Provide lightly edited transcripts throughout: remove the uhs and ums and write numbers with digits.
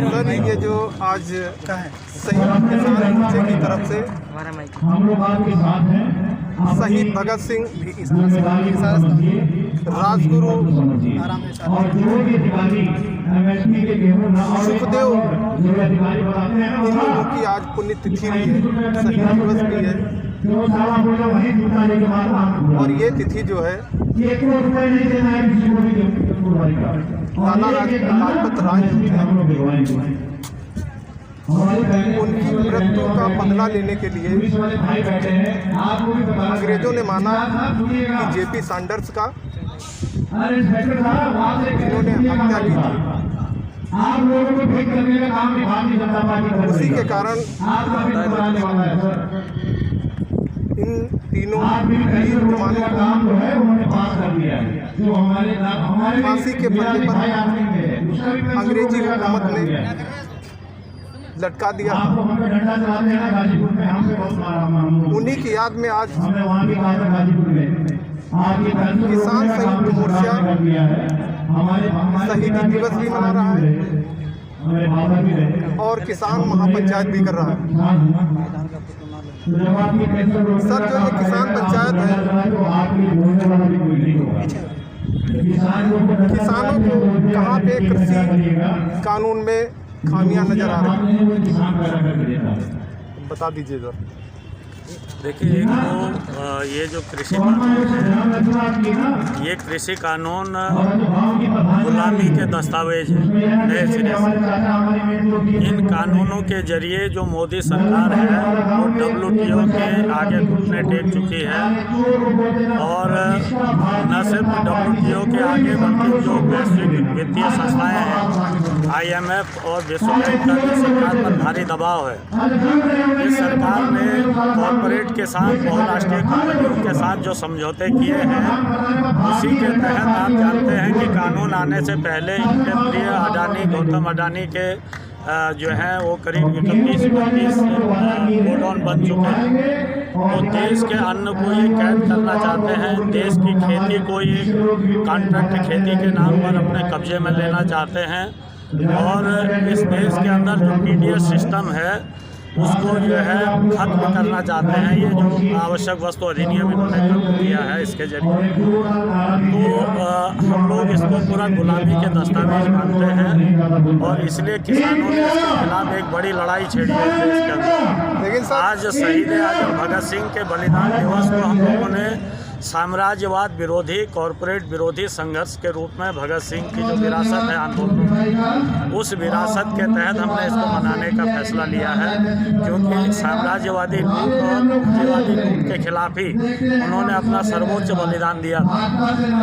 Sir ये जो आज संयुक्त किसान मोर्चे की तरफ से शहीद भगत सिंह राजगुरु सुखदेव इन लोगों की आज पुण्यतिथि भी है, शहीद दिवस भी है। और ये तिथि जो है लाला लाजपत राय उनकी मृत्यु का बदला लेने के लिए अंग्रेजों ने माना कि जेपी सैंडर्स का इन्होंने हत्या की थी। उसी के कारण इन तीनों फांसी के फंदे पर अंग्रेजी हुकूमत ने लटका दिया। उन्हीं की याद में आज किसान संयुक्त मोर्चा शहीदी दिवस भी मना रहा है और किसान महापंचायत भी कर रहा है। सर जो ये किसान पंचायत है, किसानों को कहाँ पे कृषि कानून में खामियां नजर आ रही हैं, बता दीजिए सर। देखिए, एक तो ये जो कृषि कानून है, ये कृषि कानून गुलामी के दस्तावेज हैं नए सिरे से। इन कानूनों के जरिए जो मोदी सरकार है वो WTO के आगे घुटने टेक चुकी है और न सिर्फ WTO के आगे बल्कि जो वैश्विक वित्तीय संस्थाएं हैं IMF और विश्व बैंक का भी सरकार पर भारी दबाव है। इस सरकार ने कॉरपोरेट के साथ बहुराष्ट्रीय कंपनियों के साथ जो समझौते किए हैं उसी के तहत आप जानते हैं कि कानून आने से पहले इनके प्रिय अडानी गौतम अडानी के जो है वो करीब 31-32 गोडाउन बन चुके हैं। वो देश के अन्न को ये कैद करना चाहते हैं, देश की खेती को ये कॉन्ट्रैक्ट खेती के नाम पर अपने कब्जे में लेना चाहते हैं और इस देश के अंदर जो TDS सिस्टम है उसको जो है खत्म करना चाहते हैं। ये जो आवश्यक वस्तु अधिनियम इन्होंने खत्म किया है इसके जरिए, तो हम लोग इसको पूरा गुलामी के दस्तावेज मानते हैं और इसलिए किसानों ने इसके खिलाफ एक बड़ी लड़ाई छेड़ी है देश के अंदर। लेकिन आज शहीद आजम भगत सिंह के बलिदान दिवस को हम लोगों ने साम्राज्यवाद विरोधी कॉरपोरेट विरोधी संघर्ष के रूप में भगत सिंह की जो विरासत है आंदोलन, उस विरासत के तहत हमने इसको मनाने का फैसला लिया है, क्योंकि साम्राज्यवादी लूट और पूंजीवादी लूट के खिलाफ ही उन्होंने अपना सर्वोच्च बलिदान दिया था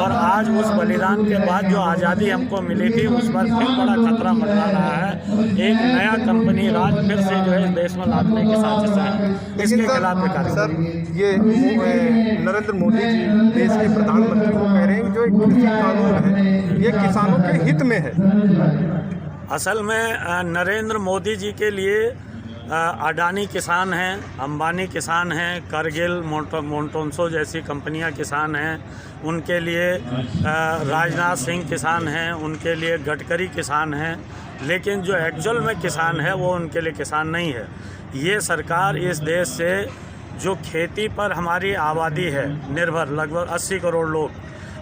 और आज उस बलिदान के बाद जो आज़ादी हमको मिली थी उस पर फिर बड़ा खतरा मंडरा रहा है। एक नया कंपनी राज फिर से जो है इस देश में लादने की साजिश है, इसके खिलाफ सर ये नरेंद्र मोदी देश के प्रधानमंत्री को कह रहे हैं जो एक कृषि कानून है ये किसानों के हित में है। असल में नरेंद्र मोदी जी के लिए अडानी किसान हैं, अंबानी किसान हैं, करगिल मोंटोन्सो जैसी कंपनियां किसान हैं, उनके लिए राजनाथ सिंह किसान हैं, उनके लिए गडकरी किसान हैं, लेकिन जो एक्चुअल में किसान है वो उनके लिए किसान नहीं है। ये सरकार इस देश से जो खेती पर हमारी आबादी है निर्भर लगभग 80 करोड़ लोग,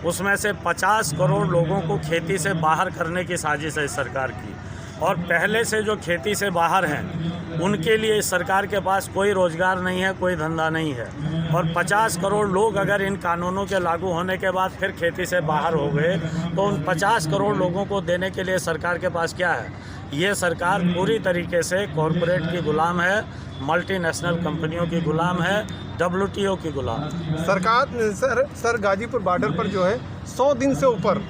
उसमें से 50 करोड़ लोगों को खेती से बाहर करने की साजिश है इस सरकार की। और पहले से जो खेती से बाहर हैं उनके लिए इस सरकार के पास कोई रोज़गार नहीं है, कोई धंधा नहीं है। और 50 करोड़ लोग अगर इन कानूनों के लागू होने के बाद फिर खेती से बाहर हो गए तो उन 50 करोड़ लोगों को देने के लिए सरकार के पास क्या है? ये सरकार पूरी तरीके से कॉरपोरेट की गुलाम है, मल्टीनेशनल कंपनियों की गुलाम है, WTO की गुलाम। सरकार सर गाजीपुर बॉर्डर पर जो है 100 दिन से ऊपर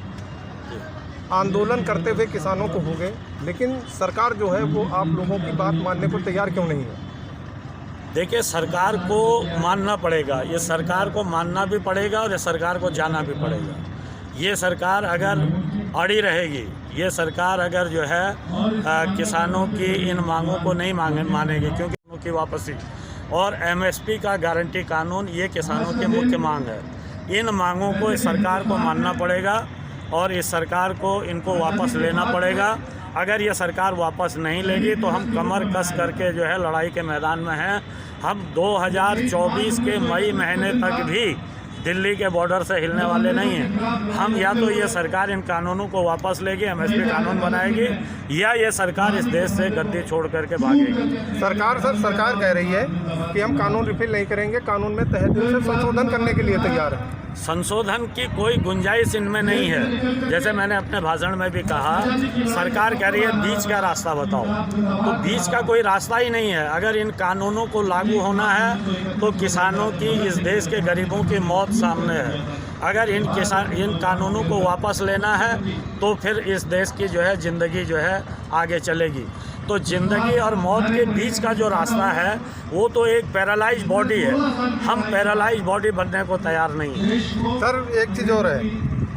आंदोलन करते हुए किसानों को हो गए, लेकिन सरकार जो है वो आप लोगों की बात मानने को तैयार क्यों नहीं है? देखिए, सरकार को मानना पड़ेगा, ये सरकार को मानना भी पड़ेगा और ये सरकार को जाना भी पड़ेगा। ये सरकार अगर अड़ी रहेगी, ये सरकार अगर जो है किसानों की इन मांगों को नहीं मानेगी, क्योंकि उनकी वापसी और MSP का गारंटी कानून ये किसानों की मुख्य मांग है। इन मांगों को इस सरकार को मानना पड़ेगा और इस सरकार को इनको वापस लेना पड़ेगा। अगर ये सरकार वापस नहीं लेगी तो हम कमर कस करके जो है लड़ाई के मैदान में हैं। हम 2024 के मई महीने तक भी दिल्ली के बॉर्डर से हिलने वाले नहीं हैं। हम या तो ये सरकार इन कानूनों को वापस लेगी, एमएसपी कानून बनाएगी, या ये सरकार इस देश से गद्दी छोड़ करके भागेगी। सरकार कह रही है कि हम कानून रिपील नहीं करेंगे, कानून में तहे दिल से संशोधन करने के लिए तैयार है। संशोधन की कोई गुंजाइश इनमें नहीं है। जैसे मैंने अपने भाषण में भी कहा, सरकार कह रही है बीच का रास्ता बताओ, तो बीच का कोई रास्ता ही नहीं है। अगर इन कानूनों को लागू होना है तो किसानों की, इस देश के गरीबों की मौत सामने है। अगर इन कानूनों को वापस लेना है तो फिर इस देश की जो है ज़िंदगी जो है आगे चलेगी। तो ज़िंदगी और मौत के बीच का जो रास्ता है वो तो एक पैरालाइज बॉडी है। हम पैरालाइज बॉडी बनने को तैयार नहीं हैं। सर एक चीज़ और है,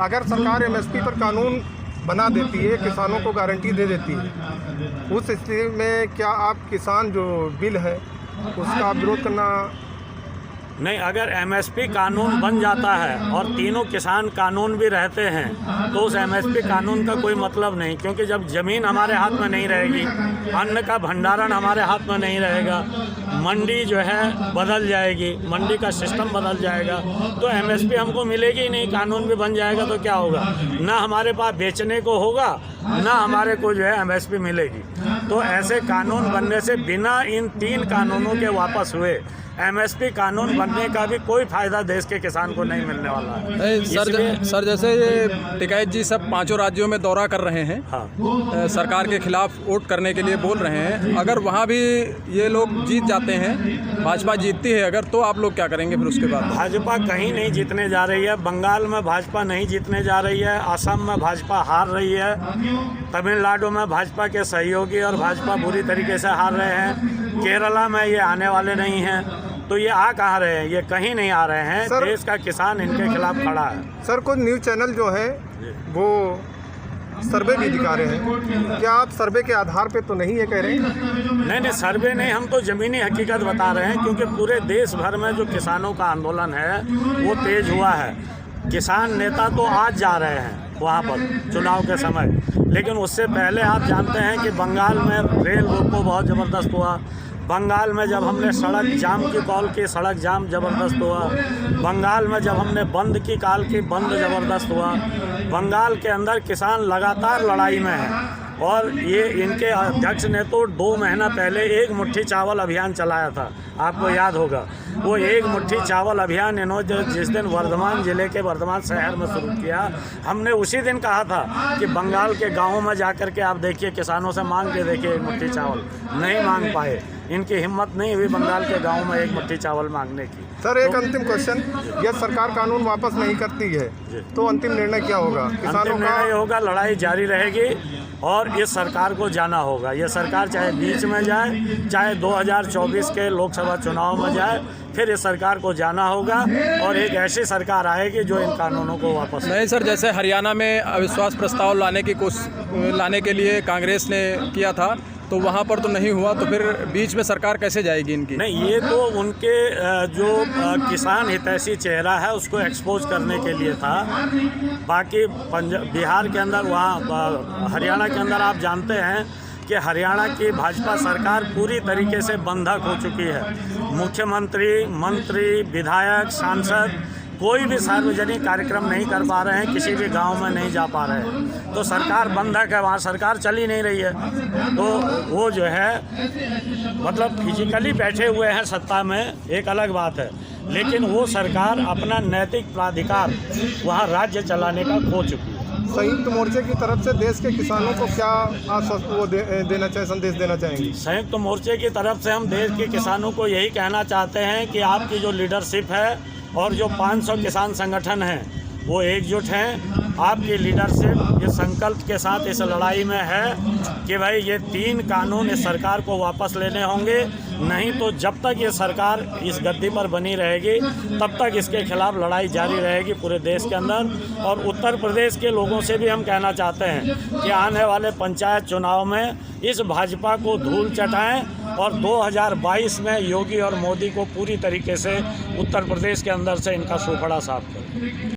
अगर सरकार एमएसपी पर कानून बना देती है, किसानों को गारंटी दे देती है, उस स्थिति में क्या आप किसान जो बिल है उसका विरोध करना? नहीं, अगर एमएसपी कानून बन जाता है और तीनों किसान कानून भी रहते हैं तो उस एमएसपी कानून का कोई मतलब नहीं, क्योंकि जब ज़मीन हमारे हाथ में नहीं रहेगी, अन्न का भंडारण हमारे हाथ में नहीं रहेगा, मंडी जो है बदल जाएगी, मंडी का सिस्टम बदल जाएगा, तो एमएसपी हमको मिलेगी ही नहीं। कानून भी बन जाएगा तो क्या होगा? ना हमारे पास बेचने को होगा, ना हमारे को जो है एमएसपी मिलेगी। तो ऐसे कानून बनने से, बिना इन 3 कानूनों के वापस हुए एमएसपी कानून बनने का भी कोई फायदा देश के किसान को नहीं मिलने वाला है। सर जैसे ये टिकैत जी सब 5 राज्यों में दौरा कर रहे हैं, हाँ, सरकार के खिलाफ वोट करने के लिए बोल रहे हैं, अगर वहाँ भी ये लोग जीत जाते हैं, भाजपा जीतती है अगर, तो आप लोग क्या करेंगे फिर उसके बाद? भाजपा कहीं नहीं जीतने जा रही है। बंगाल में भाजपा नहीं जीतने जा रही है, असम में भाजपा हार रही है, तमिलनाडु में भाजपा के सहयोगी और भाजपा बुरी तरीके से हार रहे हैं, केरला में ये आने वाले नहीं हैं। तो ये आ कहाँ रहे हैं? ये कहीं नहीं आ रहे हैं। देश का किसान इनके खिलाफ खड़ा है। सर कुछ न्यूज़ चैनल जो है वो सर्वे भी दिखा रहे हैं, क्या आप सर्वे के आधार पे तो नहीं ये कह रहे हैं? नहीं, सर्वे नहीं, हम तो ज़मीनी हकीकत बता रहे हैं, क्योंकि पूरे देश भर में जो किसानों का आंदोलन है वो तेज हुआ है। किसान नेता तो आज जा रहे हैं वहाँ पर चुनाव के समय, लेकिन उससे पहले आप जानते हैं कि बंगाल में रेल रोको बहुत ज़बरदस्त हुआ। बंगाल में जब हमने सड़क जाम की कॉल की, सड़क जाम ज़बरदस्त हुआ। बंगाल में जब हमने बंद की कॉल की, बंद ज़बरदस्त हुआ। बंगाल के अंदर किसान लगातार लड़ाई में हैं, और ये इनके अध्यक्ष ने तो 2 महीना पहले एक मुट्ठी चावल अभियान चलाया था, आपको याद होगा। वो एक मुट्ठी चावल अभियान इन्होंने जिस दिन वर्धमान ज़िले के वर्धमान शहर में शुरू किया, हमने उसी दिन कहा था कि बंगाल के गाँवों में जाकर के आप देखिए, किसानों से मांग के देखिए एक मुट्ठी चावल। नहीं मांग पाए, इनकी हिम्मत नहीं हुई बंगाल के गाँव में एक मुट्ठी चावल मांगने की। सर एक अंतिम क्वेश्चन, यदि सरकार कानून वापस नहीं करती है तो अंतिम निर्णय क्या होगा? अंतिम निर्णय होगा, लड़ाई जारी रहेगी और इस सरकार को जाना होगा। ये सरकार चाहे बीच में जाए, चाहे 2024 के लोकसभा चुनाव में जाए, फिर इस सरकार को जाना होगा और एक ऐसी सरकार आएगी जो इन कानूनों को वापस। नहीं सर, जैसे हरियाणा में अविश्वास प्रस्ताव लाने के लिए कांग्रेस ने किया था, तो वहाँ पर तो नहीं हुआ, तो फिर बीच में सरकार कैसे जाएगी इनकी? नहीं, ये तो उनके जो किसान हितैषी चेहरा है उसको एक्सपोज करने के लिए था। बाकी बिहार के अंदर, वहाँ हरियाणा के अंदर आप जानते हैं कि हरियाणा की भाजपा सरकार पूरी तरीके से बंधक हो चुकी है। मुख्यमंत्री, मंत्री, विधायक, सांसद कोई भी सार्वजनिक कार्यक्रम नहीं कर पा रहे हैं, किसी भी गांव में नहीं जा पा रहे हैं, तो सरकार बंधक है, वहाँ सरकार चल ही नहीं रही है। तो वो जो है मतलब फिजिकली बैठे हुए हैं सत्ता में, एक अलग बात है, लेकिन वो सरकार अपना नैतिक प्राधिकार वहाँ राज्य चलाने का खो चुकी है। संयुक्त मोर्चे की तरफ से देश के किसानों को क्या संदेश देना चाहेंगे? संयुक्त मोर्चे की तरफ से हम देश के किसानों को यही कहना चाहते हैं कि आपकी जो लीडरशिप है और जो 500 किसान संगठन हैं वो एकजुट हैं। आपकी लीडरशिप इस संकल्प के साथ इस लड़ाई में है कि भाई ये 3 कानून इस सरकार को वापस लेने होंगे, नहीं तो जब तक ये सरकार इस गद्दी पर बनी रहेगी तब तक इसके खिलाफ लड़ाई जारी रहेगी पूरे देश के अंदर। और उत्तर प्रदेश के लोगों से भी हम कहना चाहते हैं कि आने वाले पंचायत चुनाव में इस भाजपा को धूल चटाएं और 2022 में योगी और मोदी को पूरी तरीके से उत्तर प्रदेश के अंदर से इनका सूखड़ा साफ करें।